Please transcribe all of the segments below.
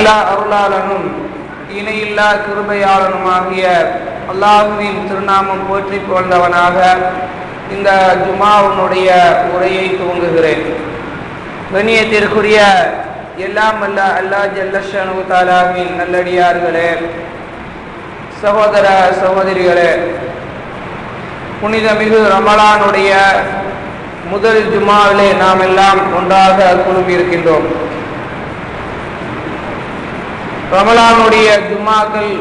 அளவிலா அருளாளனும் இணையில்லா கிருபையாளனுமாகிய அல்லாஹுவின் திருநாமம் போற்றி புகழ்ந்தவனாக இந்த ஜுமாவுனுடைய உரையை துவங்குகிறேன். கண்ணியத்திற்குரிய எல்லாம் அல்ல அல்லாஹ் ஜல்லஷானு தஆலாவின் நல்லடியார்களே, சகோதர சகோதரிகளே, புனிதமிகு ரமலானுடைய முதல் ஜுமாவிலே நாம் எல்லாம் ஒன்றாக குழுமியிருக்கின்றோம். ரமலானுடைய ஜுமாக்கள்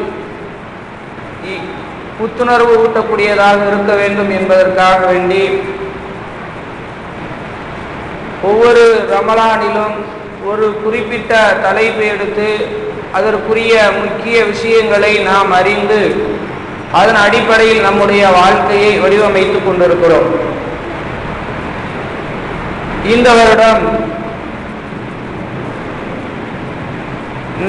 புத்துணர்வு ஊட்டக்கூடியதாக இருக்க வேண்டும் என்பதற்காக வேண்டி ஒவ்வொரு ரமலானிலும் ஒரு குறிப்பிட்ட தலைப்பை எடுத்து அதற்குரிய முக்கிய விஷயங்களை நாம் அறிந்து அதன் அடிப்படையில் நம்முடைய வாழ்க்கையை வடிவமைத்துக் கொண்டிருக்கிறோம். இந்த வருடம்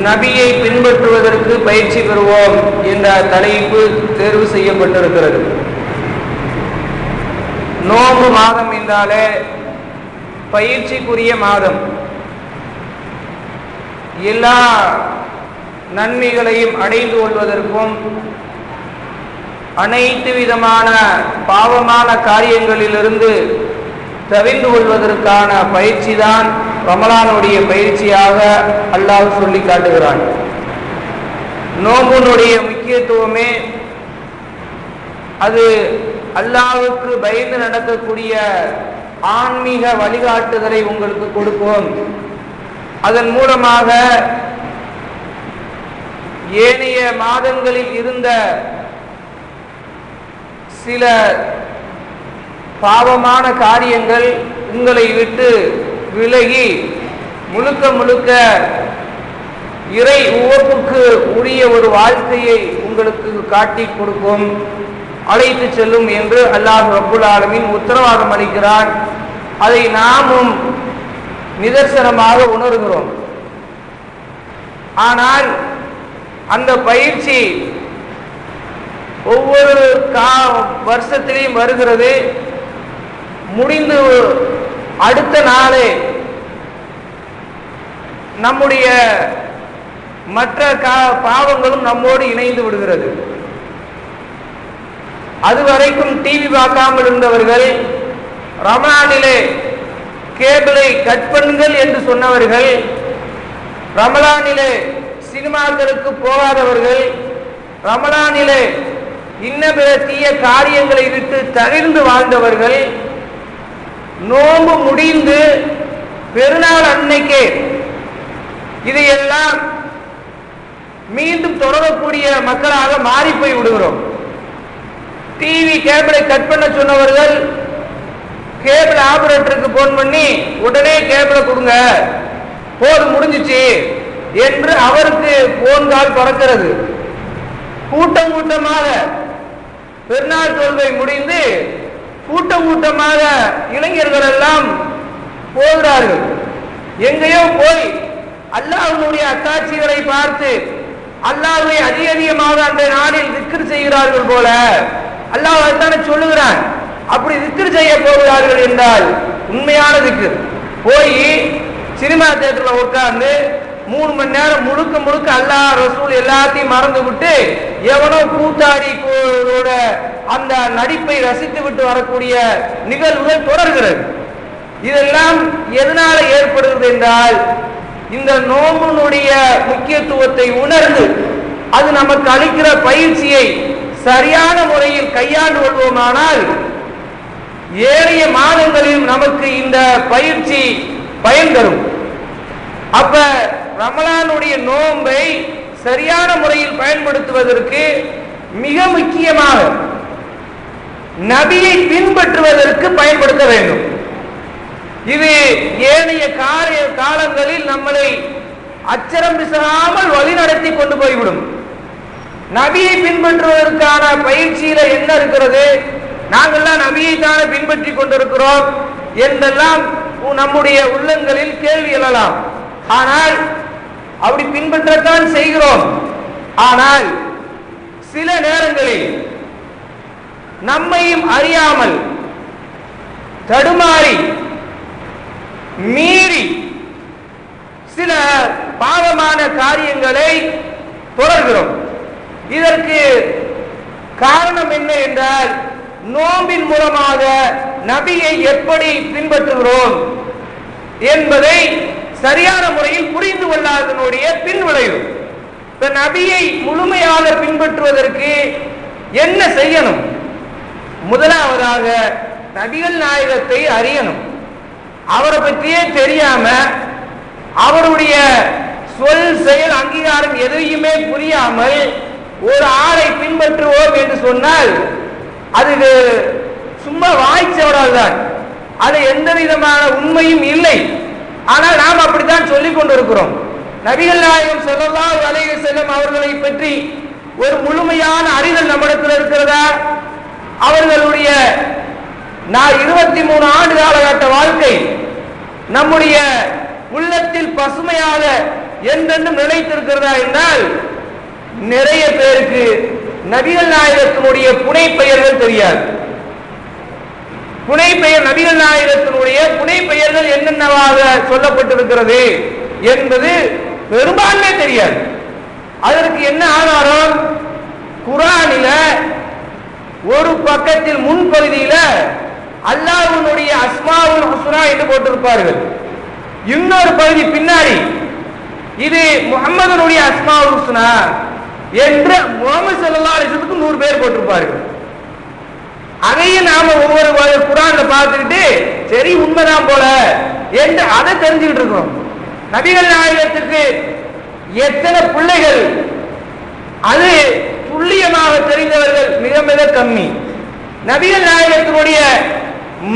நபியை பின்பற்றுவதற்கு பயிற்சி பெறுவோம் என்ற தலைப்பு தேர்வு செய்யப்பட்டிருக்கிறது. நோன்பு மாதம் என்றாலே பயிற்சிக்குரிய மாதம். எல்லா நன்மைகளையும் அடைந்து கொள்வதற்கும் அனைத்து விதமான பாவமான காரியங்களிலிருந்து தவிர்ந்து கொள்வதற்கான பயிற்சி தான் ரமலானுடைய பயிற்சியாக அல்லாஹ் சொல்லி காட்டுகிறான். நோம்பினுடைய முக்கியத்துவமே அது அல்லாஹ்வுக்கு பயந்து நடக்கக்கூடிய ஆன்மீக வழிகாட்டுதலை உங்களுக்கு கொடுக்கும். அதன் மூலமாக ஏனைய மாதங்களில் இருந்த சில பாவமான காரியங்கள் உங்களை விட்டு விலகி முழுக்க முழுக்க இறை உவப்புக்கு உரிய ஒரு வாழ்க்கையை உங்களுக்கு காட்டி கொடுக்கும், அழைத்து செல்லும் என்று அல்லாஹ் ரப்புல் ஆலமீன் உத்தரவாதம் அளிக்கிறான். அதை நாமும் நிதர்சனமாக உணர்கிறோம். ஆனால் அந்த பயிற்சி ஒவ்வொரு வருஷத்திலையும் வருகிறது. முடிந்து அடுத்த நாளே நம்முடைய மற்ற பாவங்களும் நம்மோடு இணைந்து விடுகிறது. அதுவரைக்கும் டிவி பார்க்காமல் இருந்தவர்கள், ரமலானிலே கேபிளை கட் பண்ணுங்கள் என்று சொன்னவர்கள், ரமலானிலே சினிமாக்களுக்கு போகாதவர்கள், ரமலானிலே இன்ன பிற தீய காரியங்களை விட்டு தவிர்ந்து வாழ்ந்தவர்கள், நோன்பு முடிந்து பெருநாள் அன்னைக்கே இதையெல்லாம் மீண்டும் தொடரக்கூடிய மக்களாக மாறி போய் விடுகிறோம். டிவி கேபிளை கட் பண்ண சொன்னவர்கள் கேபிள் ஆபரேட்டருக்கு போன் பண்ணி உடனே கேபிளை கொடுங்க, போது முடிஞ்சிச்சு என்று அவருக்கு போன் கால் பறக்கிறது. கூட்டம் கூட்டமாக பெருநாள் தொழுகை முடிந்து கூட்டம் கூட்டமாக இளைஞர்கள் எல்லாம் போகிறார்கள். எங்கேயோ போய் அல்லாஹ்வுடைய அத்தாட்சிகளை பார்த்து அல்லாஹ்வை அதிகமாக அந்த நாளில் திக்ர் செய்கிறார்கள் போல அல்லாஹ் தானே சொல்லுகிறான். அப்படி திக்ர் செய்ய போகிறார்கள் என்றால் உண்மையான திக்ர். போய் சினிமா தியேட்டர்ல உட்கார்ந்து 3 மணி நேரம் முழுக்க முழுக்க அல்லாஹ் ரசூல் எல்லாத்தையும் மறந்து விட்டு எவனோ கூத்தாடி அந்த நடிப்பை ரசித்து விட்டு வரக்கூடிய நிகழ்வுகள் தொடர்கிறது. இதெல்லாம் எதனால ஏற்படுகிறது என்றால் இந்த நோம்பினுடைய முக்கியத்துவத்தை உணர்ந்து அது நமக்கு அளிக்கிற பயிற்சியை சரியான முறையில் கையாண்டு கொள்வோமானால் ஏனைய மாதங்களில் நமக்கு இந்த பயிற்சி பயன் தரும். அப்ப ரமலானுடைய நோன்பை சரியான முறையில் பயன்படுத்துவதற்கு மிக முக்கியமாக நபியை பின்பற்றுவதற்கு பயன்படுத்த வேண்டும். இது ஏனைய காலங்களில் நம்மளை அச்சரம் பிசகாமல் வழிநடத்தி கொண்டு போய்விடும். நபியை பின்பற்றுவதற்கான பயிற்சியில என்ன இருக்கிறது, நாங்கள்லாம் நபியை தானே பின்பற்றி கொண்டிருக்கிறோம் என்றெல்லாம் நம்முடைய உள்ளங்களில் கேள்வி எழலாம். ஆனால் அப்படி பின்பற்றத்தான் செய்கிறோம். ஆனால் சில நேரங்களில் நம்மையும் அறியாமல் தடுமாறி மீறி சில பாவமான காரியங்களை தொடர்கிறோம். இதற்கு காரணம் என்ன என்றால், நோம்பின் மூலமாக நபியை எப்படி பின்பற்றுகிறோம் என்பதை சரியான முறையில் புரிந்து கொள்ளாதனுடைய பின்விளைவு. இப்ப நபியை முழுமையாக பின்பற்றுவதற்கு என்ன செய்யணும்? முதலாவதாக நபிகள் நாயகத்தை அறியணும். அவரை பற்றியே தெரியாம அவருடைய சொல் செயல் அங்கீகாரம் எதையுமே புரியாமல் ஒரு ஆளை பின்பற்றுவோம் என்று சொன்னால் அது சும்மா வாய்ச்சவடால் தான், அது எந்த விதமான உண்மையும் இல்லை. ஆனால் நாம் அப்படித்தான் சொல்லிக் கொண்டிருக்கிறோம். நபிகள் நாயகம் ஸல்லல்லாஹு அலைஹி வஸல்லம் அவர்களை பற்றி ஒரு முழுமையான அறிதல் நம்மிடத்தில் இருக்கிறதா? அவர்களுடைய 23 ஆண்டு காலகட்ட வாழ்க்கை நம்முடைய உள்ளத்தில் பசுமையாக என்றென்றும் நிலைத்திருக்கிறதா என்றால், நிறைய பேருக்கு நபிகள் நாயகத்தினுடைய புனை பெயர்கள் தெரியாது. புனை பெயர், நபிகள் நாயகத்தினுடைய புனை பெயர்கள் என்னென்னவாக சொல்லப்பட்டிருக்கிறது என்பது பெரும்பான்மை தெரியாது. அதற்கு என்ன ஆதாரம்? குர்ஆனில ஒரு பக்கத்தில் முன்பகுதியில அல்லாஹ்வுடைய அஸ்மாவுல் ஹுஸ்னா என்று போட்டிருப்பார்கள், இன்னொரு பகுதி பின்னாடி இது முஹம்மதுடைய அஸ்மாவுல் ஹுஸ்னா என்று முஹம்மது ஸல்லல்லாஹு அலைஹி வஸல்லம் 100 பேர் போட்டிருப்பார்கள். அதையும் நாம ஒவ்வொரு குர்ஆன்ல பார்த்துக்கிட்டு சரி உண்மைதான் போல என்று அதை தெரிஞ்சுக்கிட்டு இருக்கோம். நபிகள் நாயகத்துக்கு எத்தனை பிள்ளைகள், அது துல்லியமாக தெரிந்தவர்கள் மிக மிக கம்மி. நபிகள் நாயகத்தினுடைய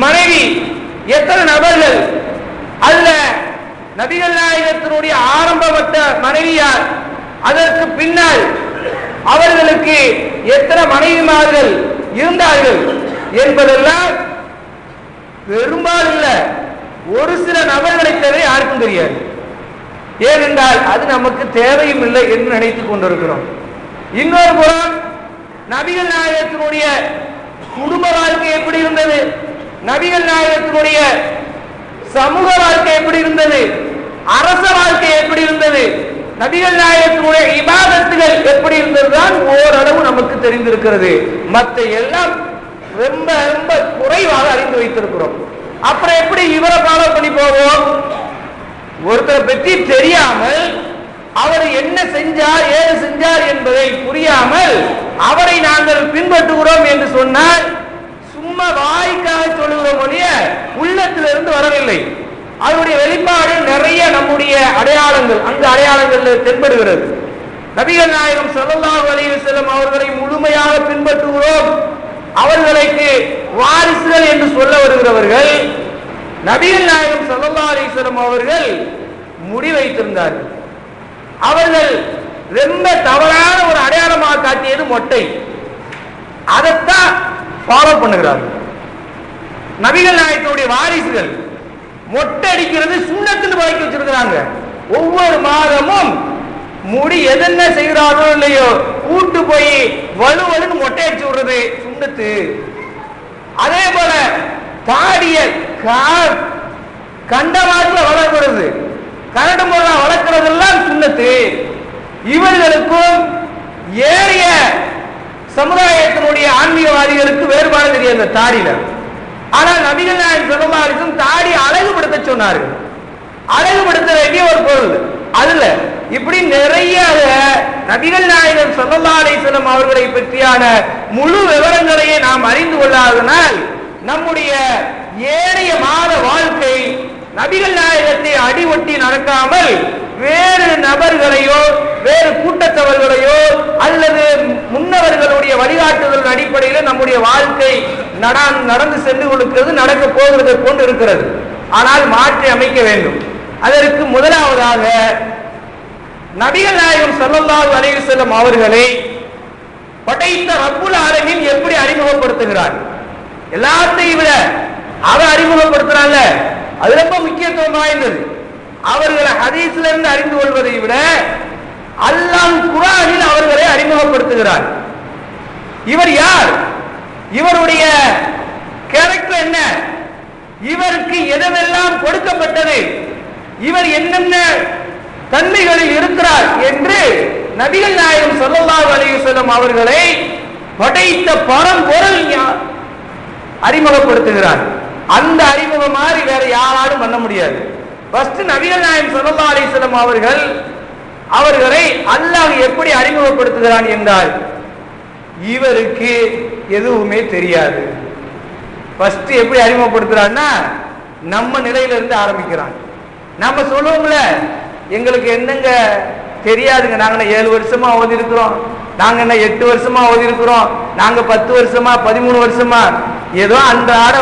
மனைவி எத்தனை நபர்கள், அல்ல நபிகள் நாயகத்தினுடைய ஆரம்பப்பட்ட மனைவியார், அதற்கு பின்னால் அவர்களுக்கு எத்தனை மனைவிமார்கள் இருந்தார்கள் என்பதெல்லாம் பெரும்பாலும் இல்ல, ஒரு சில நபர்களை தவிர யாருக்கும் தெரியாது. ஏனென்றால் அது நமக்கு தேவையும் இல்லை என்று நினைத்துக் கொண்டிருக்கிறோம். இன்னொரு புறம் நபிகள் நாயகத்தினுடைய குடும்ப வாழ்க்கை எப்படி இருந்தது, நபிகள் நாயகத்தினுடைய சமூக வாழ்க்கை எப்படி இருந்தது, அரச வாழ்க்கை எப்படி இருந்தது, நபிகள் நாயகத்தினுடைய இபாதத்துகள் எப்படி இருந்ததுதான் ஓரளவு நமக்கு தெரிந்திருக்கிறது. மற்ற எல்லாம் ரொம்ப ரொம்ப குறைவாக அறிந்து வைத்திருக்கிறோம். அப்புறம் எப்படி இவரை ஃபாலோ பண்ணி போவோம்? ஒருத்தரை பற்றி தெரியாமல் அவர் என்ன செஞ்சார் ஏது செஞ்சார் என்பதை புரியாமல் அவரை நாங்கள் பின்பற்றுகிறோம் என்று சொன்னால் சும்மா வாய்க்காக சொல்லுகிறோம் ஒழிய உள்ளத்திலிருந்து வரவில்லை. அவருடைய வெளிப்பாடு நிறைய நம்முடைய அடையாளங்கள் அந்த அடையாளங்கள் தென்படுகிறது. நபிகள் நாயகம் ஸல்லல்லாஹு அலைஹி வஸல்லம் அவர்களை முழுமையாக பின்பற்றுகிறோம், அவர்களுக்கு வாரிசுகள் என்று சொல்ல வருகிறவர்கள் நபிகள் நாயகம் ஸல்லல்லாஹு அலைஹி வஸல்லம் அவர்கள் முடி வைத்திருந்தார்கள். அவர்கள் ரொம்ப தவறான ஒரு அடையாளமாக காட்டியது மொட்டை, அதைத்தான் ஃபாலோ பண்ணுகிறார்கள். நபிகள் நாயகத்துடைய வாரிசுகள் மொட்டை அடிக்கிறது சுன்னத்துன்னு பழக்கி வச்சிருக்கிறாங்க. ஒவ்வொரு மாதமும் முடி எதென்ன செய்கிறாரோ இல்லையோ கூட்டு போய் வலுவலுன்னு மொட்டை அடிச்சு விடுறது சுன்னத்து. அதே போல தாடிய கண்டவாட்டில் வளர்க்கிறது, கரடு முறை வளர்க்கிறதெல்லாம் சுன்னத்து. இவர்களுக்கும் ஏறிய சமுதாயத்தினுடைய ஆன்மீகவாதிகளுக்கு வேறுபாடு தெரியாது அந்த தாடியில. ஆனால் நபிகள் நாயகம் ஸல்லல்லாஹு அலைஹி வஸல்லம் தாடி அழகுபடுத்த சொன்னார்கள். அழகுபடுத்த வேண்டிய ஒரு பொருள் அதுல இப்படி நிறைய நபிகள் நாயகம் ஸல்லல்லாஹு அலைஹி வஸல்லம் அவர்களை பற்றியான முழு விவரங்களையே நாம் அறிந்து கொள்ளாதனால் நம்முடைய ஏனைய மாத வாழ்க்கை நபிகள் நாயகத்தை அடிவொட்டி நடக்காமல் வேறு நபர்களையோ வேறு கூட்டத்தவர்களையோ அல்லது முன்னவர்களுடைய வழிகாட்டுதல் அடிப்படையில் நம்முடைய வாழ்க்கை நடந்து சென்று கொடுக்கிறது, நடக்க போகிறது கொண்டு இருக்கிறது. ஆனால் மாற்றி அமைக்க வேண்டும். அதற்கு முதலாவதாக நபிகள் நாயகம் ஸல்லல்லாஹு அலைஹி வஸல்லம் அவர்களை படைத்த ரப்புல் ஆலமீன் எப்படி அறிமுகப்படுத்துகிறார்? எல்லாத்தையும் விட அவர் அறிமுகப்படுத்துறாங்க, அது ரொம்ப முக்கியத்துவம் வாய்ந்தது. அவர்களை ஹதீஸ்ல இருந்து அறிந்து கொள்வதை விட அல்லாஹ் குர்ஆனில் அவர்களை அறிமுகப்படுத்துகிறார். இவர் யார், இவருடைய கேரக்டர் என்ன, இவருக்கு எதெல்லாம் கொடுக்கப்பட்டது, இவர் என்னென்ன தன்மைகளில் இருக்கிறார் என்று நபிகள் நாயகம் ஸல்லல்லாஹு அலைஹி வஸல்லம் அவர்களை படைத்த பரம்பொருள் அறிமுகப்படுத்துகிறார். அந்த அறிமுகம் மாதிரி வேற யாராலும் பண்ண முடியாது. ஃபர்ஸ்ட் நபிகள் நாயகம் ஸல்லல்லாஹு அலைஹி வஸல்லம் அவர்களை அல்லாஹ் எப்படி அறிமுகப்படுத்துகிறான் என்றால், இவருக்கு எதுவுமே தெரியாது. ஃபர்ஸ்ட் எப்படி அறிமுகப்படுத்துறான்னா, நம்ம நிலையில இருந்து ஆரம்பிக்கிறான். நம்ம சொல்லுவோம்ல, எங்களுக்கு என்னங்க தெரியாதுங்க, நாங்க 7 வருஷமா ஓதி இருக்கிறோம், நாங்க என்ன 8 வருஷமா ஓதி இருக்கிறோம், நாங்க 10 வருஷமா 13 வருஷமா, ஏதோ அன்றாட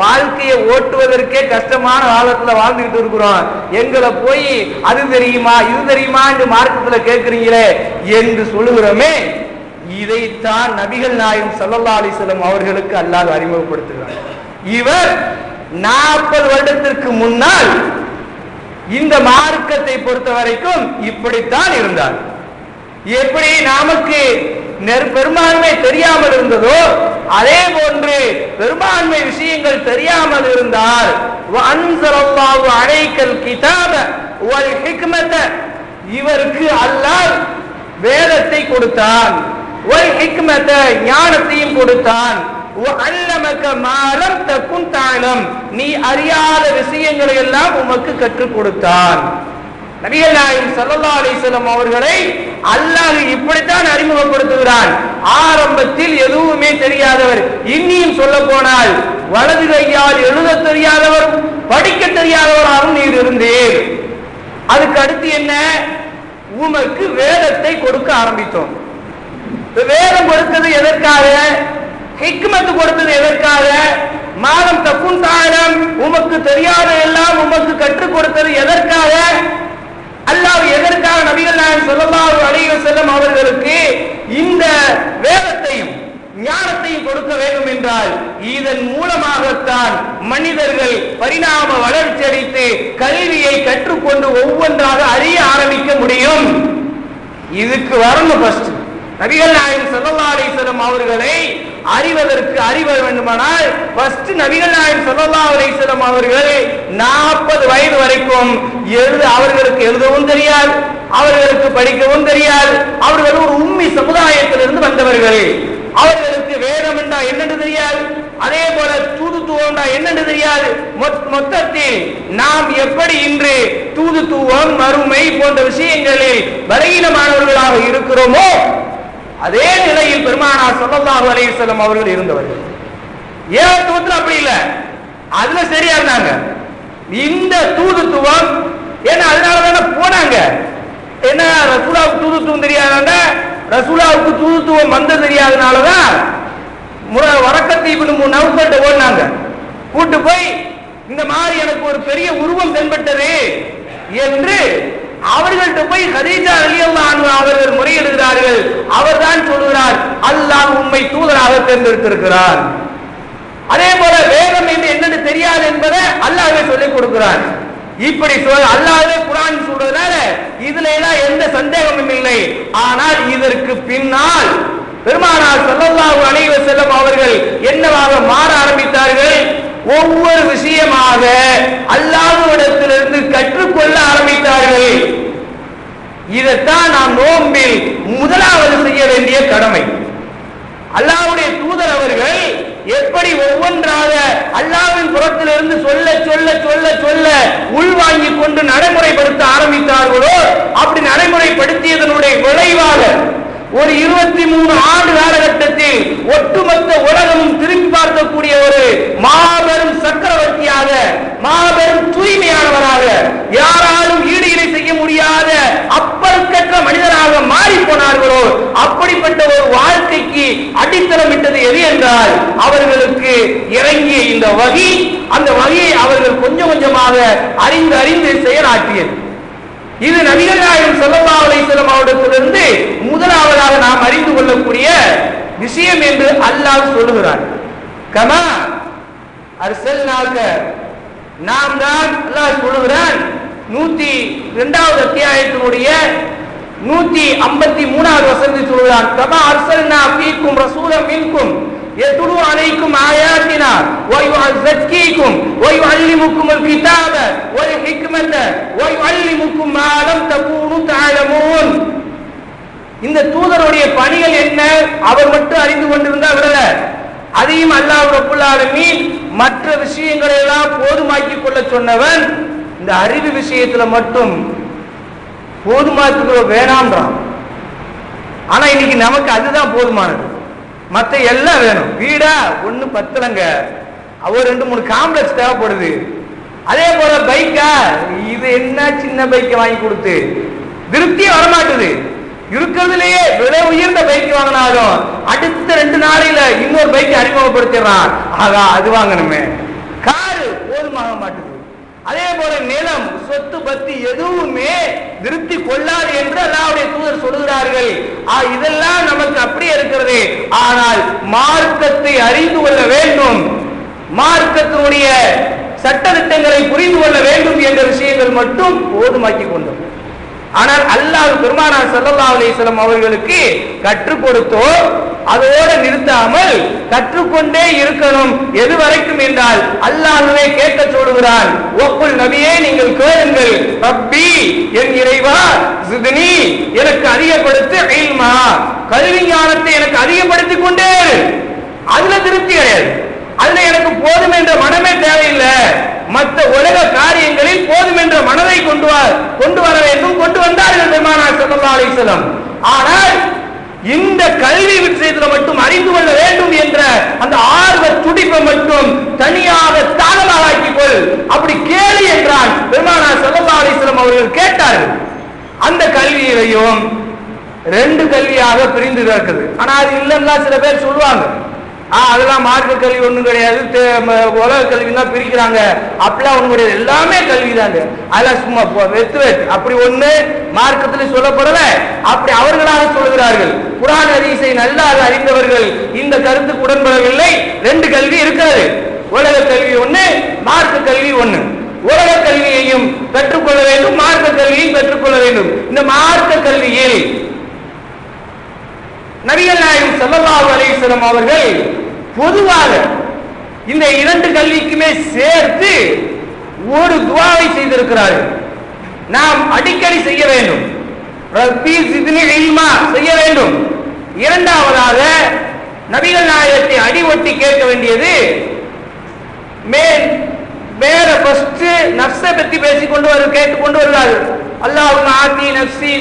வாழ்க்கையை ஓட்டுவதற்கே கஷ்டமான காலத்துல வாழ்ந்துகிட்டு இருக்கிறோம், எங்களை போய் அது தெரியுமா இது தெரியுமா என்று மார்க்கத்துல கேட்கிறீங்களே என்று சொல்லுகிறோமே, இதைத்தான் நபிகள் நாயகம் ஸல்லல்லாஹு அலைஹி வஸல்லம் அவர்களுக்கு அல்லாஹ் அறிமுகப்படுத்துகிறார். இவர் 40 வருடத்திற்கு முன்னால் இந்த மார்க்கத்தை பொறுத்த வரைக்கும் இப்படித்தான் இருந்தார். எப்படி நமக்கு பெரும்பான்மை தெரியாமல் இருந்ததோ அதே போன்று பெரும்பான்மை விஷயங்கள் தெரியாமல் இருந்தால், வஅன்ஸலல்லாஹு அலைக்கல் கிதாப வல் ஹிக்மத, இவருக்கு அல்லாஹ் வேதத்தை கொடுத்தான், வல் ஹிக்மத ஞானத்தையும் கொடுத்தான், வஅல்லமக மா லம் தகுன் தஅலம், நீ அறியாத விஷயங்களை எல்லாம் உமக்கு கற்றுக் கொடுத்தான். நபிகள் நாயகம் ஸல்லல்லாஹு அலைஹி வஸல்லம் அவர்களை அல்லாஹ் இப்படித்தான் அறிமுகப்படுத்துகிறான். ஆரம்பத்தில் எதுவுமே தெரியாதவர், இன்னியும் சொல்ல போனால் வலது கையால் எழுத தெரியாதவர், படிக்க தெரியாதவராகவும் நீர் இருந்தீர். அதுக்கு அடுத்து என்ன, உமக்கு வேதத்தை கொடுக்க ஆரம்பித்தோம். வேதம் கொடுத்தது எதற்காக, ஹிக்மத் கொடுத்தது எதற்காக, மாலம் தகுன் தஅலம், உமக்கு தெரியாத எல்லாம் உமக்கு கற்றுக் கொடுத்தது எதற்காக, அல்லாஹ் எதற்காக நபிகள் நாயகம் ஸல்லல்லாஹு அலைஹி வஸல்லம் அவர்களுக்கு இந்த வேதத்தையும் ஞானத்தையும் கொடுக்க வேண்டும் என்றால், இதன் மூலமாகத்தான் மனிதர்கள் பரிணாம வளர்ச்சி அடைத்து கல்வியை கற்றுக்கொண்டு ஒவ்வொன்றாக அறிய ஆரம்பிக்க முடியும். இதுக்கு வரணும் ஃபர்ஸ்ட். நபிகள் நாயகம் ஸல்லல்லாஹு அலைஹி வஸல்லம் அவர்களை அறிவ வேண்டுமானால் ஃபர்ஸ்ட் நபிகள் நாயகம் ஸல்லல்லாஹு அலைஹி வஸல்லம் அவர்கள் 40 வயது வரைக்கும் அவர்களுக்கு எழுதவும் தெரியாது, அவர்களுக்கு படிக்கவும் தெரியாது. அவர்கள் ஒரு உம்மி சமுதாயத்திலிருந்து வந்தவர்கள். அவர்களுக்கு வேதம் என்றா என்னென்று தெரியாது, அதே போல தூதுத்துவம் என்னென்று தெரியாது. மொத்தத்தில் நாம் எப்படி இன்று தூதுத்துவம் மறுமை போன்ற விஷயங்களில் பலகீனமானவர்களாக இருக்கிறோமோ அதே நிலையில் பெருமானார் ஸல்லல்லாஹு அலைஹி வஸல்லம் அவர்கள் இருந்தவர்கள். ஏகத்துவத்தில் அப்படி இல்லை, அதுல சரியா இருந்தாங்க. இந்த தூதுத்துவம் ஏன்னா அதனாலதானே போனாங்க. என்ன ரசூலாவுக்கு தூதுத்துவம் தெரியாத, ரசூலாவுக்கு தூதுத்துவம் வந்த தெரியாதனாலதான் வரக்கத் இப்னு நௌஃபல் ஓடினாங்க. கூட்டு போய் இந்த மாதிரி எனக்கு ஒரு பெரிய உருவம் தென்பட்டது என்று அவர்கள்ட்ட போய் கதீஜா ரலியல்லாஹு அன்ஹா அவர்கள் முறையிடுகிறார்கள். அவர்தான் சொல்கிறார், அல்லாஹ் உம்மை தூதராக தேர்ந்தெடுத்திருக்கிறார். அதே போல வேதம் என்று என்னன்னு தெரியாது என்பதை அல்லாஹ்வே சொல்லிக் கொடுக்கிறார். இப்படி அல்லாஹ்வே குர்ஆன் சொல்றதுனால இதுல எல்லாம் எந்த சந்தேகமும் இல்லை. ஆனால் இதற்கு பின்னால் பெருமானார் ஸல்லல்லாஹு அலைஹி வஸல்லம் அவர்கள் என்னவாக மாற ஆரம்பித்தார்கள், ஒவ்வொரு விஷயமாக அல்லாஹ்விடத்திலிருந்து கற்றுக்கொள்ள ஆரம்பித்தார்கள். இதைத்தான் நாம் நோம்பில் முதலாவது செய்ய வேண்டிய கடமை. அல்லாஹ்வுடைய தூதர் அவர்கள் எப்படி ஒவ்வொன்றாக அல்லாஹ்வின் புறத்திலிருந்து சொல்ல சொல்ல சொல்ல சொல்ல உள்வாங்கிக் கொண்டு நடைமுறைப்படுத்த ஆரம்பித்தார்களோ அப்படி நடைமுறைப்படுத்தியதனுடைய விளைவாக ஒரு 23 ஆண்டு காலகட்டத்தில் ஒட்டுமொத்த உலகமும் திரும்பி பார்க்கக்கூடிய ஒரு மாபெரும் சக்கரவர்த்தியாக, மாபெரும் தூய்மையானவராக, யாராலும் ஈடு இணை செய்ய முடியாத அப்பற்கற்ற மனிதராக மாறி போனார்களோ அப்படிப்பட்ட ஒரு வாழ்க்கைக்கு அடித்தளமிட்டது எது என்றால் அவர்களுக்கு இறங்கிய இந்த வகி. அந்த வகையை அவர்கள் கொஞ்சம் கொஞ்சமாக அறிந்து அறிந்து செயலாற்றியது. இது நபிகள் நாயகம் ஸல்லல்லாஹு அலைஹி வஸல்லம் அவர்களிடத்திலிருந்து முதலாவதாக நாம் அறிந்து கொள்ளக்கூடிய விஷயம் என்று அல்லாஹ் சொல்லுகிறார். கமா அர்சல்னாக, நாம் தான் அல்லாஹ் சொல்லுகிறான் 102வது அத்தியாயத்தினுடைய 153வது வசனத்தில் சொல்கிறான், கமா அர்சல்னா ஃபீக்கும் ரசூலம் மின்கும், யத்லு அலைக்கும் ஆயாத்தினா வ யுஸக்கிக்கும் வ யுஅல்லிமுக்குமுல் கிதாப வல் ஹிக்மத வ யுஅல்லிமுக்கும் மா லம் தகூனு தஅலமூன். இந்த தூதருடைய பணிகள் என்ன? அவர் மட்டும் அறிந்து கொண்டிருந்தா விடல, அதையும் அல்லாஹ் ரப்பல் ஆலமீன் மற்ற விஷயங்களை எல்லாம் போதுமாக்கி கொள்ள சொன்னவன். இந்த அறிவு விஷயத்துல மட்டும் போதுமாக்குற வேணாம்ன்றான். ஆனா இன்னைக்கு நமக்கு அதுதான் போதுமானது, மற்ற எல்லாம் வேணும். வீடா ஒண்ணு பத்தலங்க, அவர் 2-3 காம்ப்ளெக்ஸ் தேவைப்படுது. அதே போல பைக்கா, இது என்ன சின்ன பைக்கை வாங்கி கொடுத்து திருப்தியே வரமாட்டுது. இருக்கிறதுலயே விலை உயர்ந்த பைக் வாங்கினாலும் அடுத்த 2 நாளையில இன்னொரு பைக் அறிமுகப்படுத்திடுறான். ஆகா அது வாங்கணுமே. காரு போதுமாக மாட்டுது. அதே போல நிலம், சொத்து பத்தி எதுவுமே திருப்தி கொள்ளாது என்று அல்லாஹ்வுடைய தூதர் சொல்கிறார்கள். இதெல்லாம் நமக்கு அப்படியே இருக்கிறது. ஆனால் மார்க்கத்தை அறிந்து கொள்ள வேண்டும், மார்க்கத்தினுடைய சட்டதிட்டங்களை புரிந்து கொள்ள வேண்டும் என்ற விஷயங்கள் மட்டும் போதுமாக்கி கொண்டோம். ஆனால் அல்லாஹ் பெருமானார் ஸல்லல்லாஹு அலைஹி வஸல்லம் அவர்களுக்கு கற்றுக் கொடுத்தோ அதோடு நிறுத்தாமல் கற்றுக்கொண்டே இருக்கணும். எது வரைக்கும் என்றால் அல்லாஹ்வே கேட்க சொல்கிறான். ஒக்குல் நபியே நீங்கள் கேளுங்கள், ரப்பி என் இறைவா, ஜித்னி எனக்கு அதிகப்படுத்து, இல்மா கல்வி ஞானத்தை எனக்கு அதிகப்படுத்திக் கொண்டே. அதுல திருப்தி கிடையாது, அதுல எனக்கு போதும் என்ற மனமே தேவையில்லை. மற்ற உலக காரியங்களில் போதும் என்ற மனதை கொண்டு வர வேண்டும். கொண்டு வந்தார்கள் பெருமானார் ஸல்லல்லாஹு அலைஹி வஸல்லம். ஆனால் இந்த கல்வி விஷயத்தில் மட்டும் அறிந்து கொள்ள வேண்டும் என்ற அந்த ஆர்வ துடிப்பை மட்டும் தனியாக தாகமாக ஆக்கிக்கொள், அப்படி கேளு என்றான் பெருமானார் ஸல்லல்லாஹு அலைஹி வஸல்லம் அவர்கள். கேட்டார்கள். அந்த கல்வியையும் 2 கல்வியாக பிரிந்து இருக்குது. ஆனா அது இல்லைன்னா சில பேர் சொல்லுவாங்க, அதெல்லாம் மார்க்க கல்வி ஒண்ணும் கிடையாது, உலக கல்வி தான் பிரிக்கிறாங்க. அப்படிலாம் ஒண்ணும் கிடையாது, எல்லாமே கல்வி தாங்க. அதெல்லாம் சும்மா வெத்து அப்படி ஒண்ணு மார்க்கத்துல சொல்லப்படல. அப்படி அவர்களாக சொல்கிறார்கள். குர்ஆன் ஹதீஸை நல்லா அறிந்தவர்கள் இந்த கருத்துக்கு உடன்படவில்லை. 2 கல்வி இருக்கிறது, உலக கல்வி ஒண்ணு, மார்க்க கல்வி ஒண்ணு. உலக கல்வியையும் கற்றுக்கொள்ள வேண்டும், மார்க்க கல்வியையும் கற்றுக்கொள்ள வேண்டும். இந்த மார்க்க கல்வியில் நபிகள் நாயகம் ஸல்லல்லாஹு அலைஹி வஸல்லம் அவர்கள் பொதுவாக இந்த 2 கல்விக்குமே சேர்த்து ஒரு துஆவை செய்திருக்கிறார்கள். நாம் அடிக்கடி செய்ய வேண்டும். ரப்பி ஜித்னி இல்மா செய்ய வேண்டும். இரண்டாவதாக நபிகள் நாயகத்தை அடிவொட்டி கேட்க வேண்டியது, வேற ஃபர்ஸ்ட் நஃப்ஸை பத்தி பேசிக்கொண்டு கேட்டுக்கொண்டு வருகிறார்கள். அல்லாஹும்ம ஆத்தி நஃப்ஸி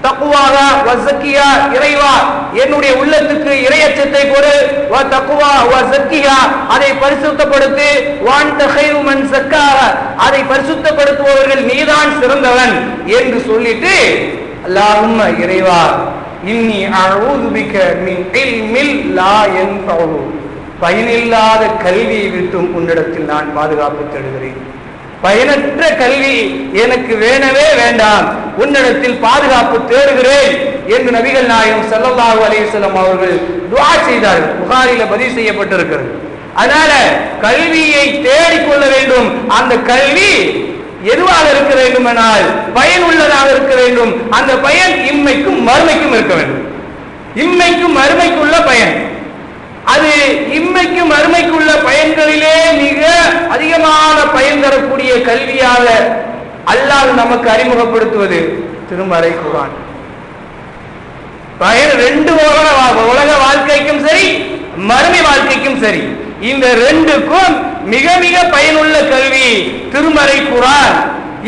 தக்வாஹா வ ஸக்கியா, இறைவா என்னுடைய உள்ளத்துக்கு இறையச்சத்தை கொடு, வ தக்வா வ ஸக்கியா அதை பரிசுத்தப்படுத்து, வான்த கைரு மன் ஸக்காஹா அதை பரிசுத்தப்படுத்துபவர்கள் நீதான் சிறந்தவன் என்று சொல்லிட்டு, அல்லாஹும்ம இறைவா இன்னி அஊது பிக மின் இல்மில் லா யன்ஃபஉ பயனில்லாத கல்வியை விட்டும் உன்னிடத்தில் நான் பாதுகாப்பு தேடுகிறேன். பயனற்ற கல்வி எனக்கு வேணவே வேண்டாம், உன்னிடத்தில் பாதுகாப்பு தேடுகிறேன் என்று நபிகள் நாயகம் ஸல்லல்லாஹு அலைஹி வஸல்லம் அவர்கள் துஆ செய்தார்கள். புகாரில பதிவு செய்யப்பட்டிருக்கிறது. அதனால கல்வியை தேடிக்கொள்ள வேண்டும். அந்த கல்வி எதுவாக இருக்க வேண்டும் என்றால் பயனுள்ளதாக இருக்க வேண்டும். அந்த பயன் இம்மைக்கும் மறுமைக்கும் இருக்க வேண்டும். இம்மைக்கும் மறுமைக்குள்ள பயன், அது இம்மைக்கும் மறுமைக்குள்ள பயன்களிலே மிக அதிகமான பயன் தரக்கூடிய கல்வியாக அல்லாஹ் நமக்கு அறிமுகப்படுத்துவது திருமறை குர்ஆன். பயன் 2 உலக வாழ்க்கைக்கும் சரி, மறுமை வாழ்க்கைக்கும் சரி, இந்த 2க்கும் மிக மிக பயனுள்ள கல்வி திருமறை குர்ஆன்.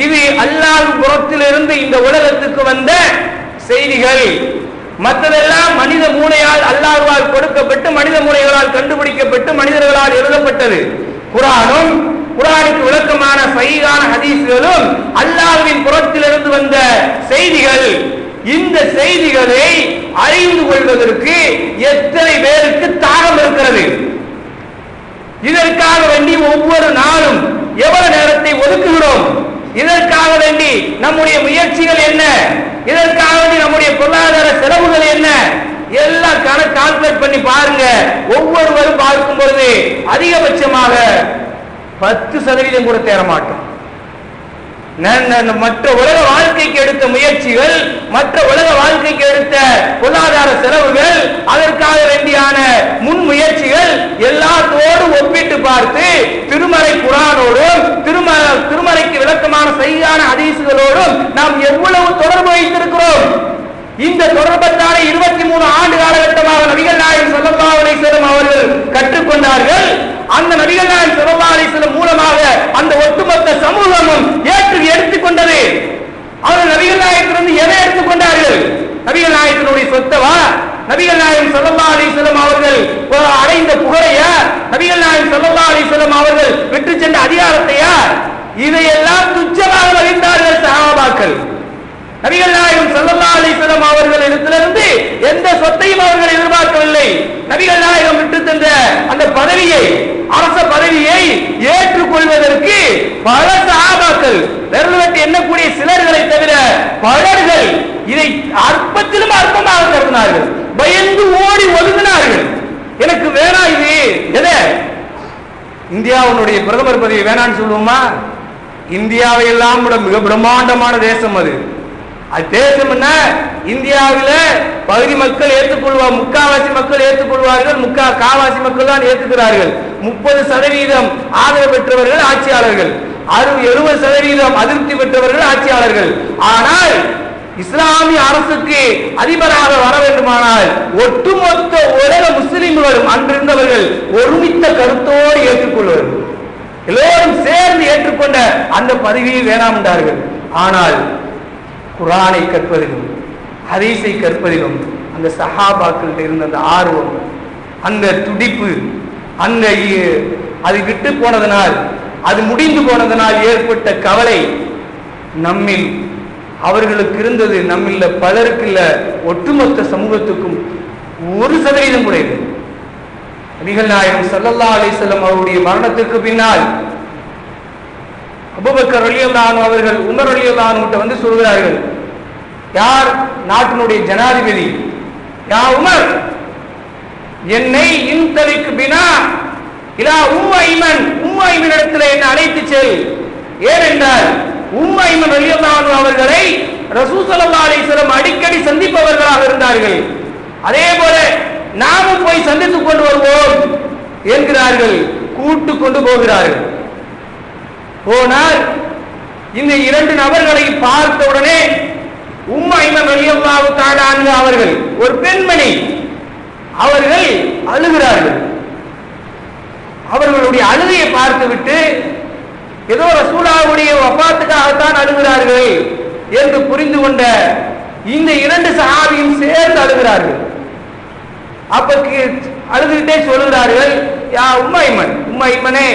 இது அல்லாஹ் புறத்திலிருந்து இந்த உலகத்துக்கு வந்த செய்திகள். மற்றதெல்லாம் மனித மூளையால் அல்லாஹ்வால் கொடுக்கப்பட்டு மனித மூளைகளால் கண்டுபிடிக்கப்பட்டு மனிதர்களால் எழுதப்பட்டது. குர்ஆனும் குர்ஆனுக்கு விளக்கமான சஹீஹான ஹதீஸ்களும் அல்லாஹ்வின் புறத்திலிருந்து வந்த செய்திகள். இந்த செய்திகளை அறிந்து கொள்வதற்கு எத்தனை பேருக்கு தாகம் இருக்கிறது! இதற்காக வேண்டி ஒவ்வொரு நாளும் எவ்வளவு நேரத்தை ஒதுக்குகிறோம்? இதற்காக வேண்டி நம்முடைய முயற்சிகள் என்ன? இதற்காக வேண்டி நம்முடைய பொருளாதார செலவுகள் என்ன? எல்லாம் கால்குலேட் பண்ணி பாருங்க. ஒவ்வொருவரும் பார்க்கும் பொழுது அதிகபட்சமாக 10% கூட தேர மாட்டோம். மற்ற உலக வாழ்க்கைக்கு எடுத்த முயற்சிகள், மற்ற உலக வாழ்க்கைக்கு எடுத்த பொருளாதார செலவுகள், அதற்காக வேண்டியான முன் முயற்சிகள் எல்லாத்தோடு ஒப்பிட்டு பார்த்து திருமறை குர்ஆனோடும் திருமறைக்கு விளக்கமான சஹீஹான ஹதீஸ்களோடும் நாம் எவ்வளவு தொடர்பு வைத்திருக்கிறோம். இந்த தொடர்பத்தான 23 ஆண்டு காலகட்டமாக நபிகள் நாயகம் ஸல்லல்லாஹு அலைஹி வஸல்லம் அவர்கள் கற்றுக்கொண்டார்கள். அந்த நபிகள் நாயகம் ஸல்லல்லாஹு அலைஹி வஸல்லம் மூலமாக அந்த ஒட்டுமொத்த சமூகமும் எடுத்துக்கொண்டது. அவர்கள் நபிகள் நாயகத்திலிருந்து எதை எடுத்துக்கொண்டார்கள்? நபிகள் நாயகத்தினுடைய சொத்தவா? நபிகள் நாயகம் ஸல்லல்லாஹு அலைஹி வஸல்லம் அவர்கள் அடைந்த புகழையா? நபிகள் நாயகம் ஸல்லல்லாஹு அலைஹி வஸல்லம் அவர்கள் விட்டு சென்ற அதிகாரத்தையா? இதையெல்லாம் துச்சமாக மதித்தார்கள் சஹாபாக்கள். நபிகள் நாயகம் ஸல்லல்லாஹு அலைஹி வஸல்லம் அவர்களிடத்திலிருந்து எந்த சொத்தையும் அவர்கள் எதிர்பார்க்கவில்லை. நபிகள் நாயகம் விட்டு சென்ற அந்த பதவியை, அரச பதவியை ஏற்றுக்கொள்வதற்கு பல சஹாபாக்கள், விரல் வெட்டி எண்ணக்கூடிய சிலர்களை தவிர பலர்கள் இதை அற்பத்திலும் அற்பமாக கருதினார்கள். பயந்து ஓடி ஒதுங்கினார்கள். எனக்கு வேணாம் இது. எதை? இந்தியாவுடைய பிரதமர் பதவி வேணான்னு சொல்லுவோமா? இந்தியாவை எல்லாம் மிக பிரம்மாண்டமான தேசம் அது. தேசம் என்ன? இந்தியாவில் பகுதி மக்கள் ஏற்றுக்கொள்வார், முக்காவாசி மக்கள் ஏற்றுக்கொள்வார்கள், காவாசி மக்கள் தான் ஏற்றுக்கிறார்கள். 30% ஆதரவு பெற்றவர்கள் ஆட்சியாளர்கள், 70% அதிருப்தி பெற்றவர்கள் ஆட்சியாளர்கள். ஆனால் இஸ்லாமிய அரசுக்கு அதிபராக வர வேண்டுமானால் ஒட்டுமொத்த உலக முஸ்லிம்களும் அன்றிருந்தவர்கள் ஒருமித்த கருத்தோடு ஏற்றுக்கொள்வார்கள். எல்லோரும் சேர்ந்து ஏற்றுக்கொண்ட அந்த பதவியை வேணாம் என்றார்கள். ஆனால் குர்ஆனை கற்பதிலும் ஹதீஸை கற்பதிலும் அந்த சஹாபாக்கள் இருந்த அந்த ஆர்வம், அந்த துடிப்பு, அது விட்டு போனதனால், அது முடிந்து போனதனால் ஏற்பட்ட கவலை நம்மில் அவர்களுக்கு இருந்தது. நம்மில் பலருக்கு இல்ல, ஒட்டுமொத்த சமூகத்துக்கும் 1% கூட இல்லை. நபிகள் நாயகம் ஸல்லல்லாஹு அலைஹி வஸல்லம் அவருடைய மரணத்திற்கு பின்னால் அபூபக்கர் ரலியல்லாஹு அன்ஹு அவர்கள் உமர் ரலியல்லாஹு அன்ஹு வந்து சொல்கிறார்கள், யார் நாட்டினுடைய ஜனாதிபதி, யா உமர், என்னை இன்தலிக்கு பினா இலா உம்மைமன், உம்மைமன் இடத்துல என்னை அழைத்து செல். ஏனென்றால் உம்மைமன் ரலியல்லாஹு அன்ஹு அவர்களை ரசூல் ஸல்லல்லாஹு அலைஹி வஸல்லம் அடிக்கடி சந்திப்பவர்களாக இருந்தார்கள். அதே போல நாமும் போய் சந்தித்துக் கொண்டு வருவோம் என்கிறார்கள். கூட்டு கொண்டு போகிறார்கள். போனால் இந்த 2 நபர்களை பார்த்தவுடனே உம்மைமன் ரலியல்லாஹு தஆலா அன்ஹா அவர்கள், ஒரு பெண்மணி, அவர்கள் அழுகிறார்கள். அவர்களுடைய அழுகையை பார்த்துவிட்டு ஏதோ ரசூலுல்லாஹ்வுடைய வஃபாத்துக்காகத்தான் அழுகிறார்கள் என்று புரிந்து கொண்ட இந்த 2 சஹாபியும் சேர்ந்து அழுகிறார்கள். அப்ப அழுதுகிட்டே சொல்கிறார்கள், யா உம்மைமன், உம்மைமனே,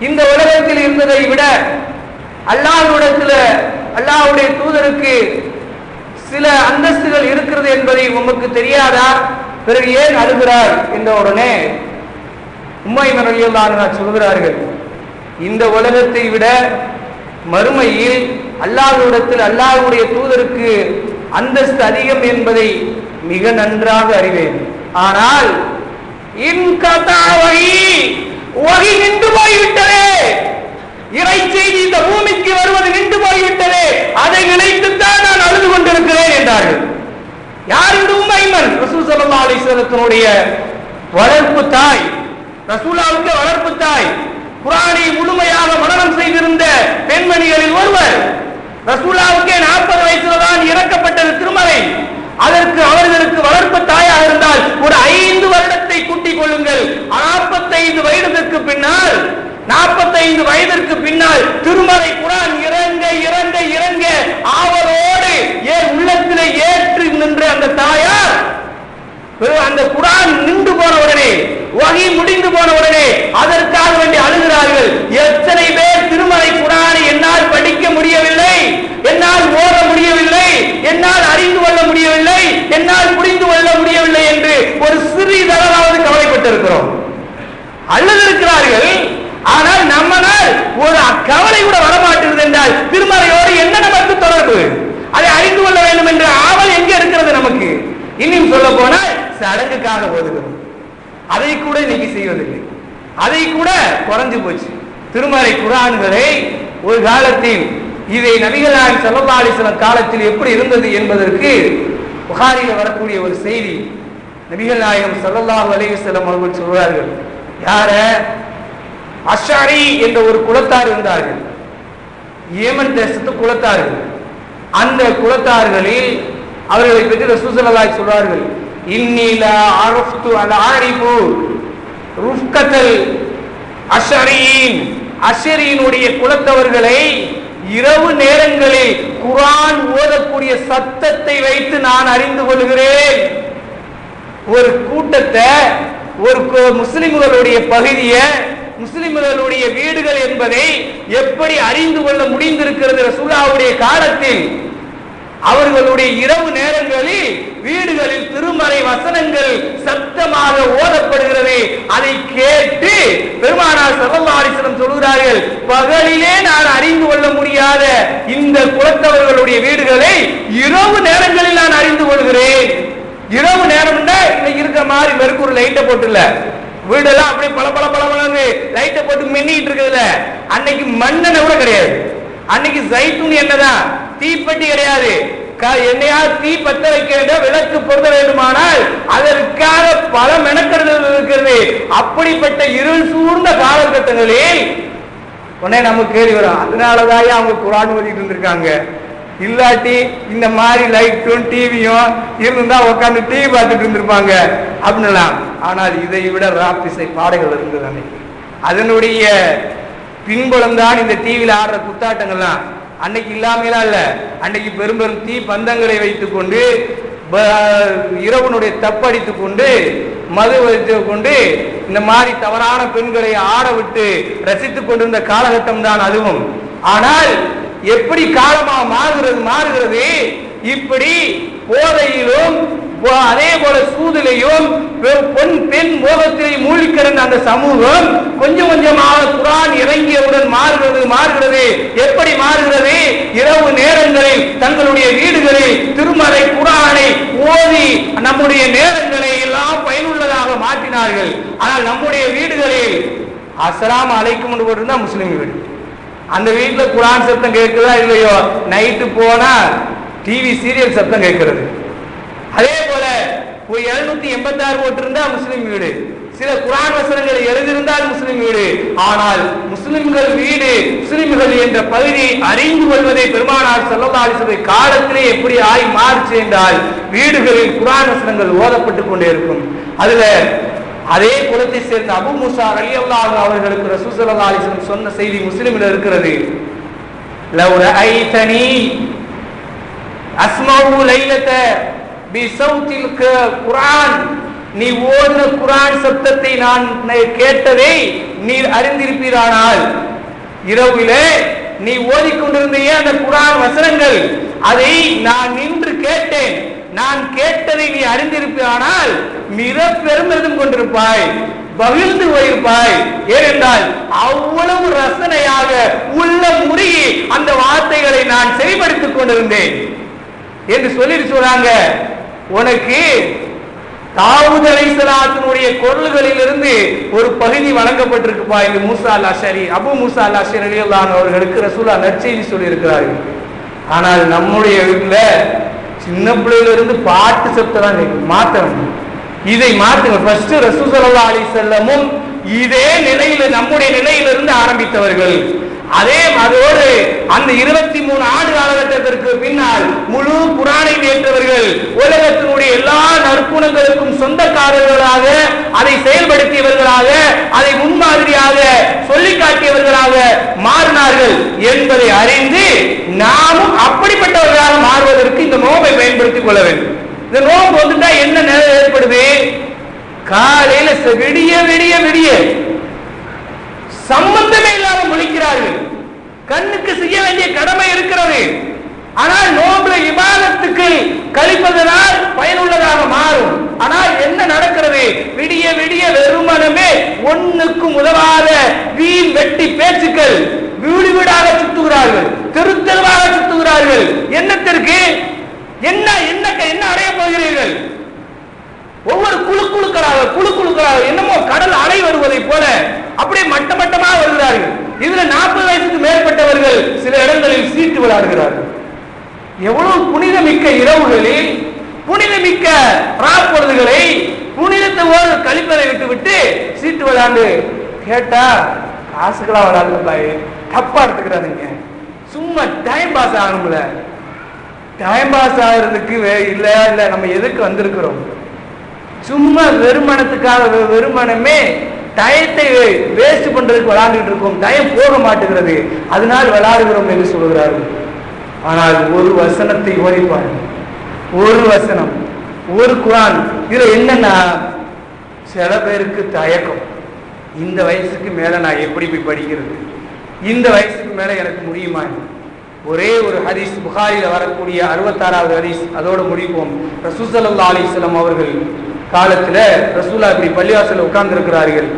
இந்த உலகத்தில் இருந்ததை விட அல்லாஹ்வுடைய தூதருக்கு சில அந்தஸ்துகள் இருக்கிறது என்பதை உமக்கு தெரியாதா? பிறகு ஏன் அழுகிறார் என்ற உடனே உம்மைமன் ரலியல்லாஹு அன்ஹா சொல்கிறார்கள், இந்த உலகத்தை விட மறுமையில் அல்லாஹ்வுடைய தூதருக்கு அந்தஸ்து அதிகம் என்பதை மிக நன்றாக அறிவேன். ஆனால் வகி நின்று போய்விட்டதே, இறை செய்தி இந்த பூமிக்கு வருவது நின்று போய்விட்டதே, அதை நினைத்துத்தான் நான் அழுது கொண்டிருக்கிறேன் என்றார்கள். யார் இந்த உம்மைமன்? ரசூல் ஸல்லல்லாஹு அலைஹி வஸல்லத்துடைய வளர்ப்பு தாய், ரசூலுல்லாஹ்வுக்கு வளர்ப்பு தாய், குர்ஆனை முழுமையாக மனனம் செய்திருந்த பெண்மணிகளில் ஒருவர். ரசூலுல்லாஹ்வுக்கு 40 வயசுல தான் இறக்கப்பட்டது திருமறை. அதற்கு அவர்களுக்கு வளர்ப்பு தாயாக இருந்தால் ஒரு 5 வருடத்தை கூட்டிக் கொள்ளுங்கள். 45 வயதிற்கு பின்னால், 45 வயதிற்கு பின்னால் திருமறை குர்ஆன் இறங்க இறங்க இறங்க ஆவலோடு உள்ளத்திலே ஏற்று நின்ற அந்த தாயார் அந்த குர்ஆன் நின்று போன உடனே, வஹி முடிந்து போன உடனே அதற்காக வேண்டி அழுகிறார்கள். எத்தனை பேர் திருமறை குர்ஆனை என்னால் படிக்க முடியவில்லை, என்னால் ஓத முடியவில்லை, என்னால் அறிந்து கொள்ள முடியவில்லை, என்னால் புரிந்து கொள்ள முடியவில்லை என்று ஒரு சிறிதளவாவது கவலைப்பட்டிருக்கிறோம், அழுதிருக்கிறார்கள். ஆனால் நம்மளால் ஒரு கவலை கூட வரமாட்டேங்குது என்றால் திருமறையோடு என்ன நமக்கு தொடர்பு? அதை அறிந்து கொள்ள வேண்டும் என்ற ஆவல் எங்க இருக்கிறது நமக்கு? இன்னும் சொல்ல போனால் சடங்குக்காக ஓதுகிறோம், அதை கூட இன்னைக்கு செய்வதில்லை, அதை கூட குறைஞ்சு போச்சு. திருமறை குர்ஆன்களை ஒரு காலத்தில் இதை நபிகள் நாயகம் ஸல்லல்லாஹு அலைஹி வஸல்லம் காலத்தில் எப்படி இருந்தது என்பதற்கு புகாரியில் வரக்கூடிய ஒரு செய்தி. நபிகள் நாயகம் ஸல்லல்லாஹு அலைஹி வஸல்லம் அவர்கள் சொல்கிறார்கள், யார அஷாரி என்ற ஒரு குலத்தார் இருந்தார்கள், ஏமன் தேசத்து குலத்தார்கள். அந்த குலத்தார்களில் அவர்களை பற்றி ரசூல் ஸல்லல்லாஹு அலைஹி சொல்றார்கள், இன்னி லா அரஃப்து அல் ஆரிஃபு ருஃப்கத்தல் அஷரீன், அஷரீனுடைய குலத்தவர்களை இரவு நேரங்களில் குர்ஆன் ஓதக்கூடிய சத்தத்தை வைத்து நான் அறிந்து கொள்கிறேன். ஒரு கூட்டத்தை, ஒரு முஸ்லிம்களுடைய பகுதியை, முஸ்லிம்களுடைய வீடுகள் என்பதை எப்படி அறிந்து கொள்ள முடிந்திருக்கிறது ரசூலுல்லாஹ்வுடைய காலத்தில்? அவர்களுடைய இரவு நேரங்களில் வீடுகளில் திருமறை வசனங்கள் சத்தமாக ஓதப்படுகிறது. அதை கேட்டு பெருமானார் ஸல்லல்லாஹு அலைஹி வஸல்லம் சொல்கிறார்கள், பகலிலே நான் அறிந்து கொள்ள முடியாத இந்த குலத்தவர்களுடைய வீடுகளை இரவு நேரங்களில் நான் அறிந்து கொள்கிறேன். இரவு நேரம்னா இன்னைக்கு இருக்கிற மாதிரி மெர்க்குரி லைட்டை போட்டுல வீடெல்லாம் அப்படியே பல பல பல லைட்டை போட்டு மின்னிட்டு இருக்குதுல, அன்னைக்கு மண்ணெண்ணெய் கூட கிடையாது. அன்னைக்கு ஜைத்தூன் எண்ணெய்தான், தீப்பெட்டி கிடையாது. என்னையாவது தீ பத்த வைக்க வேண்டும், விளக்கு பொருத்த வேண்டுமானால் அதற்காக பல மெனக்கெடுதல் இருக்கிறது. அப்படிப்பட்ட இருள் சூழ்ந்த காலகட்டங்களில் உடனே நமக்கு கேள்வி வரும், அதனாலதான் அவங்க குர்ஆன் ஓதிட்டு இருந்திருக்காங்க. இல்லாட்டி இந்த மாதிரி லைட்டும் டிவியும் இருந்தா உட்காந்து டிவி பார்த்துட்டு இருந்திருப்பாங்க அப்படின்னுலாம். ஆனால் இதை விட ராப்பிசை பாடைகள் இருந்தது அன்னைக்கு. அதனுடைய பின்புலம் தான் இந்த டிவியில் ஆடுற குத்தாட்டங்கள்லாம். அன்னைக்கு இல்லாமலாம் இல்ல, அன்னைக்கு பெரும் பெரும் தீ பந்தங்களை வைத்துக் கொண்டு, இரவனுடைய தப்படித்துக் கொண்டு, மது வைத்துக் கொண்டு இந்த மாதிரி தவறான பெண்களை ஆட விட்டு ரசித்துக் கொண்டிருந்த காலகட்டம் தான் அதுவும். ஆனால் எப்படி காலமா மாறுகிறது, இப்படி போதையிலும் அதே போல சூதிலையும் பெண் மோகத்திலே மூழ்கி கிடந்த அந்த சமூகம் கொஞ்சம் கொஞ்சமாக குர்ஆன் இறங்கியவுடன் மாறுகிறது. எப்படி மாறுகிறது? இரவு நேரங்களில் தங்களுடைய வீடுகளில் திருமறை குர்ஆனை ஓதி நம்முடைய நேரங்களை எல்லாம் பயனுள்ளதாக மாற்றினார்கள். ஆனால் நம்முடைய வீடுகளில் அஸ்ஸலாமு அலைக்கும் என்று போட்டிருந்தா முஸ்லிம் வீடு, அந்த வீட்டுல குர்ஆன் சத்தம் கேட்குதா இல்லையோ, நைட்டு போனா டிவி சீரியல் சத்தம் கேட்கிறது. அதே போல 786 போட்டிருந்தா முஸ்லிம் வீடு, சில குர்ஆன் வசனங்களை எழுதியிருந்தால் முஸ்லிம் வீடு. ஆனால் முஸ்லிம்கள் வீடு, முஸ்லிம்கள் என்ற பகுதி அறிந்து கொள்வதை பெருமானார் ஸல்லல்லாஹு அலைஹி வஸல்லம் காலத்திலே எப்படி ஆய் மாறுச்சு என்றால், வீடுகளில் குர்ஆன் வசனங்கள் ஓதப்பட்டு கொண்டே இருக்கும். அதுல அதே குலத்தை சேர்ந்த அபூ மூஸா ரலியல்லாஹு அன்ஹு அவர்களுக்கு ரசூல் ஸல்லல்லாஹு அலைஹி வஸல்லம் சொன்ன செய்தி முஸ்லிமில் இருக்கிறது. லவ் ரஅய்தனி அஸ்மஉ லைலத பிஸௌத்தில் குர்ஆன், நீ ஓதுன குர்ஆன் சத்தத்தை நான் கேட்டதை நீர் அறிந்திருப்பீரானால், இரவிலே நீ ஓதிக்கொண்டிருந்தே அந்த குர்ஆன் வசனங்கள், அதை நான் நின்று கேட்டேன், நான் கேட்டதை நீ அறிந்திருப்பானால் மிக பெருமிதம் கொண்டிருப்பாய், பகிர்ந்து போயிருப்பாய். ஏனென்றால் அவ்வளவு ரசனையாக உள்ள முறியி அந்த வார்த்தைகளை நான் செவிப்படுத்திக் கொண்டிருந்தேன் என்று சொல்லிட்டு சொல்றாங்க. உனக்கு தாவூத் அலைஹிஸ்ஸலாத்தினுடைய குரல்களில் இருந்து ஒரு பகுதி வழங்கப்பட்டிருக்குப்பா என்று மூசா அல் அஷரி, அபூ மூசா அல் அஷரி ரலியல்லாஹு அன்ஹு அவர்களுக்கு ரசூலுல்லாஹ் நற்செய்தி சொல்லி இருக்கிறார்கள். ஆனால் நம்முடைய வீட்டுல சின்ன பிள்ளையில இருந்து பாட்டு சத்தம் தான் கேட்கும். மாத்தணும், இதை மாத்துங்க. ஃபர்ஸ்ட் ரசூல் ஸல்லல்லாஹு அலைஹி வஸல்லமும் இதே நிலையில நம்முடைய நிலையிலிருந்து ஆரம்பித்தவர்கள். அதோடு அந்த 23 ஆண்டு காலகட்டத்திற்கு பின்னால் முழு குர்ஆனை ஏற்றவர்கள், உலகத்தினுடைய எல்லா நற்குணங்களுக்கும் சொந்தக்காரர்களாக, அதை செயல்படுத்தியவர்களாக, அதை முன்மாதிரியாக சொல்லி காட்டியவர்களாக மாறினார்கள் என்பதை அறிந்து நாமும் அப்படிப்பட்டவர்களாக மாறுவதற்கு இந்த நோன்பை பயன்படுத்திக் கொள்ள வேண்டும். இந்த நோன்பு வந்துட்டா என்ன நிலை ஏற்படுது? காலையில விடிய விடிய விடிய சம்பந்தமே இல்லாமல் முழிக்கிறார்கள். கண்ணுக்கு செய்ய வேண்டிய கடமை இருக்கிறது. ஆனால் நோன்புல இபாதத்துக்கு கழிப்பதனால் பயனுள்ளதாக மாறும். ஆனால் என்ன நடக்கிறது? விடிய விடிய வெறுமனமே ஒண்ணுக்கும் உதவாத வீண் வெட்டி பேச்சுக்கள் வீடு வீடாக சுத்துகிறார்கள், தெரு தெருவாக சுத்துகிறார்கள். என்னத்திற்கு? என்ன என்ன என்ன அடைய போகிறீர்கள்? ஒவ்வொரு குழுக்களாக என்னமோ கடல் அலை வருவதை போல அப்படியே மட்டமாக வருகிறார்கள். இதுல 40 வயசுக்கு மேற்பட்டவர்கள் சில இடங்களில் சீட்டு விளையாடுகிறார்கள். எவ்வளவு புனிதமிக்க இரவுகளில் புனிதமிக்க பொழுதுகளை புனிதத்தோடு கழிப்பறை விட்டு விட்டு சீட்டு விளையாண்டு கேட்டா காசுகளா விளையாடுப்பாய் தப்பா எடுத்துக்கிறானுங்க. சும்மா டைம் பாஸ் ஆகணும்ல. டைம் பாஸ் ஆகிறதுக்கு இல்ல இல்ல நம்ம எதுக்கு வந்திருக்கிறோம்? சும்மா வெறுமனத்துக்காக வெறுமனமே டயத்தை வேஸ்ட் பண்றதுக்கு விளையாண்டுட்டு இருக்கோம். டயம் போக மாட்டேங்கிறது, அதனால் விளையாடுகிறோம் என்று சொல்கிறார்கள். ஆனால் ஒரு வசனத்தை ஓதிப்பார், ஒரு வசனம், ஒரு குர்ஆன். இதுல என்னன்னா சில பேருக்கு தயக்கம், இந்த வயசுக்கு மேல நான் எப்படி போய் படிக்கிறது, இந்த வயசுக்கு மேல எனக்கு முடியுமா? ஒரே ஒரு ஹதீஸ் புகாரில வரக்கூடிய 66வது ஹதீஸ், அதோட முடிப்போம். ரசூல் ஸல்லல்லாஹு அலைஹி வஸல்லம் அவர்கள் காலத்துல ரசூலா இப்படி பள்ளிவாசல்ல உட்கார்ந்து இருக்கிறார்கள்.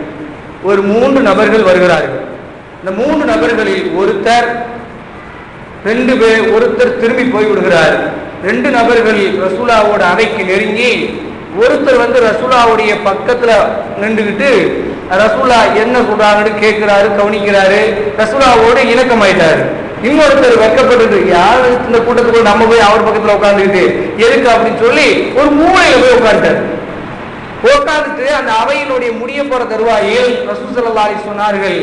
ஒரு 3 நபர்கள் வருகிறார்கள். இந்த 3 நபர்களில் ஒருத்தர் திரும்பி போய் விடுகிறார். 2 நபர்கள் ரசூலாவோட அறைக்கு நெருங்கி, ஒருத்தர் ரசூலாவுடைய பக்கத்துல நின்றுகிட்டு ரசூலா என்ன சொல்றாங்கன்னு கேட்கிறாரு, கவனிக்கிறாரு, ரசூலாவோடு இணக்கமாயிட்டாரு. இன்னொருத்தர் வெட்கப்பட்டது, யாரு இந்த கூட்டத்துக்குள்ள நம்ம போய் அவர் பக்கத்துல உட்காந்துக்கிட்டு எதுக்கு அப்படின்னு சொல்லி ஒரு மூலையில போய் உட்காந்துட்டாரு. உட்காந்துட்டு அந்த அவையினுடைய முடிய போற தருவாயில் ரசூல் ஸல்லல்லாஹு அலைஹி சொன்னார்கள்,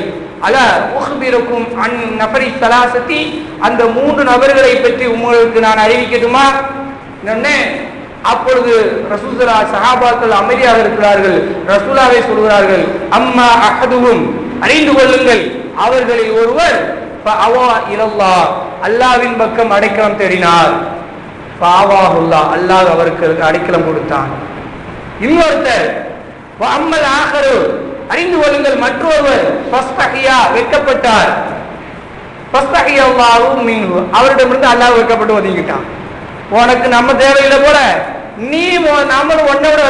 அலா உஹ்பிருக்கும் அன் நஃபரி ஸலாஸதி, அந்த 3 நபர்களை பற்றி உங்களுக்கு நான் அறிவிக்கட்டுமா? அப்பொழுது ரசூல் சஹாபாக்கள் அமைதியாக இருக்கிறார்கள். ரசூலாவை சொல்கிறார்கள், அம்மா அஹதுஹும், அறிந்து கொள்ளுங்கள், அவர்களில் ஒருவர் அல்லாஹ்வின் பக்கம் அடைக்கலம் தேடினார். அல்லாஹ் அவருக்கு அடைக்கலம் கொடுத்தான். இன்னொருத்தர் அம்மல் ஆகரு, அறிந்து கொள்ளுங்கள், மற்றொருவர் வெட்கப்பட்டார். அவரிடமிருந்து அல்லாஹ் வெட்கப்பட்டு ஒதுங்கிட்டான். உனக்கு நம்ம தேவையில்லை போல, நீ நம்மளும் ஒன்னை விட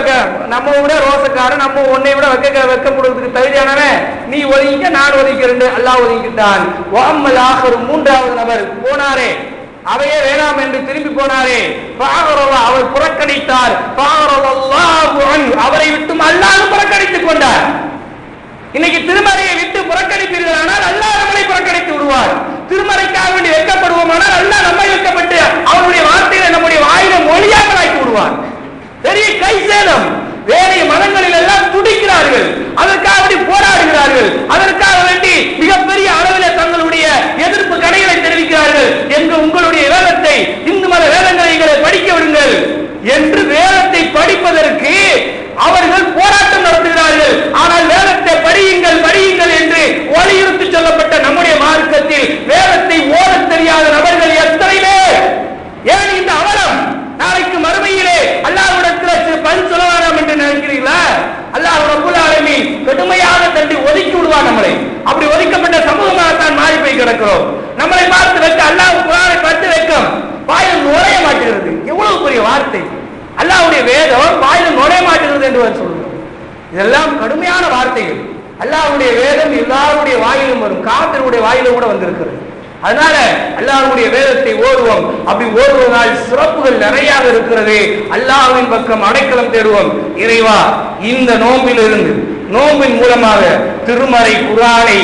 நம்ம விட ரோசக்காரன், நம்ம ஒன்னை விட வெக்கம் கொடுக்கிறதுக்கு தகுதியானவன், நீ ஒதுங்கிக்க, நான் ஒதுக்கிறேன், அல்லாஹ் ஒதுங்கிட்டான். அம்மல் ஆகரு, 3வது நபர் போனாரே, அவையே வேணாம் என்று திரும்பி போனாரே, அவர் புறக்கணித்தார். அவரை விட்டும் அல்லாஹ் புறக்கணித்துக் கொண்டார். இன்னைக்கு திருமறையை விட்டு புறக்கணிப்பீர்கள் ஆனால் அல்லாஹ் நம்மளை புறக்கணித்து விடுவார். திருமறைக்காக வேண்டி வெட்கப்படுவோமானால் அல்லாஹ் நம்மை வெட்கப்பட்டு அவருடைய வார்த்தைகளை நம்முடைய வாயில மொழியாக்கலாக்கி விடுவார். பெரிய கை சேதம். வேறு மதங்களில் எல்லாம் துடிக்கிறார்கள், அதற்காக வேண்டி போராடுகிறார்கள், அதற்காக வேண்டி மிகப்பெரிய அளவில் தங்களுடைய எதிர்ப்பு கடைகளை தெரிவிக்கிறார்கள். என்று உங்களுடைய வேதத்தை, இந்து மத வேதங்களை படிக்க விடுங்கள் என்று வேதத்தை படிப்பதற்கு அவர்கள் போராட்டம் நடத்துகிறார்கள். ஆனால் வேதத்தை படியுங்கள் படியுங்கள் என்று வலியுறுத்தி சொல்லப்பட்ட நம்முடைய மார்க்கத்தில் வேதத்தை ஓத தெரியாத நபர்கள் எத்தனை பேர்? ஏன் இந்த அவலம்? நாளைக்கு மறுமையிலே அல்லாஹ்விடத்தில் பதில் சொல்ல வேண்டாம் என்று நினைக்கிறீங்களா? அல்லாஹ் ரப்பல் ஆலமீன் கடுமையாக தண்டி ஒதுக்கி விடுவார் நம்மளை. அப்படி ஒதுக்கப்பட்ட சமூகமாகத்தான் மாறி போய் கிடக்கிறோம். நம்மளை பார்த்து வைக்க அல்லாஹ் குர்ஆனை பார்த்து வைக்கும் வாயில் நுழைய மாட்டேங்கிறது. எவ்வளவு பெரிய வார்த்தை! அல்லாஹ்வுடைய வேதம் வாயில் நுழைய மாட்டேங்கிறது என்று சொல்லுவோம். இதெல்லாம் கடுமையான வார்த்தைகள். அல்லாஹ்வுடைய வேதம் எல்லாருடைய வாயிலும் வரும், காபிருடைய வாயிலும் கூட வந்திருக்கிறது. அதனால அல்லாஹ்வுடைய வேதத்தை ஓதுவோம். அப்படி ஓதுவதால் சிறப்புகள் நிறைய இருக்கிறது. அல்லாஹ்வின் பக்கம் அடைக்கலம் தேடுவோம். இறைவா, இந்த நோம்பிலிருந்து, நோம்பின் மூலமாக திருமறை குர்ஆனை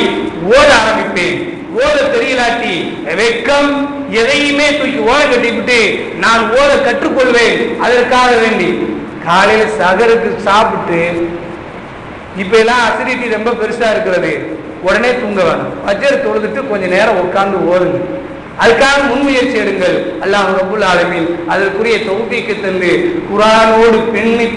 ஓத ஆரம்பிப்பேன். ஓத தெரியலாட்டி வெக்கம் எதையுமே தூக்கி ஓத கட்டிவிட்டு நான் ஓத கற்றுக்கொள்வேன். அதற்காக வேண்டி காலையில சகருக்கு சாப்பிட்டு, இப்ப எல்லாம் அசிடிட்டி ரொம்ப பெருசா இருக்கிறது, உடனே தூங்க வேணும். ஃபஜ்ர் தொழுதுட்டு கொஞ்ச நேரம் உட்கார்ந்து ஓதுங்க. அதுக்காக முன்முயற்சி எடுங்கள். அல்லாஹ் ரப்பல் ஆலமீன் அதற்குரிய தௌஃபீக்கை தந்து குர்ஆனோடு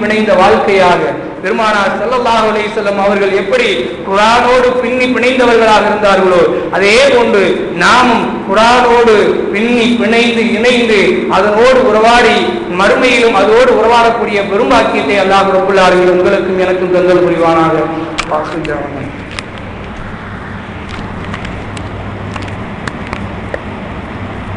பிணைந்த வாழ்க்கையாக பெருமானார் ஸல்லல்லாஹு அலைஹி வஸல்லம் அவர்கள் எப்படி குர்ஆனோடு பிணைந்தவர்களாக இருந்தார்களோ அதே போன்று நாமும் குர்ஆனோடு பிணைந்து இணைந்து அதனோடு உறவாடி மறுமையிலும் அதோடு உறவாடக்கூடிய பெரும் பாக்கியத்தை அல்லாஹ் ரப்பல் ஆலமீன் உங்களுக்கும் எனக்கும் தந்தல் புரிவானாக.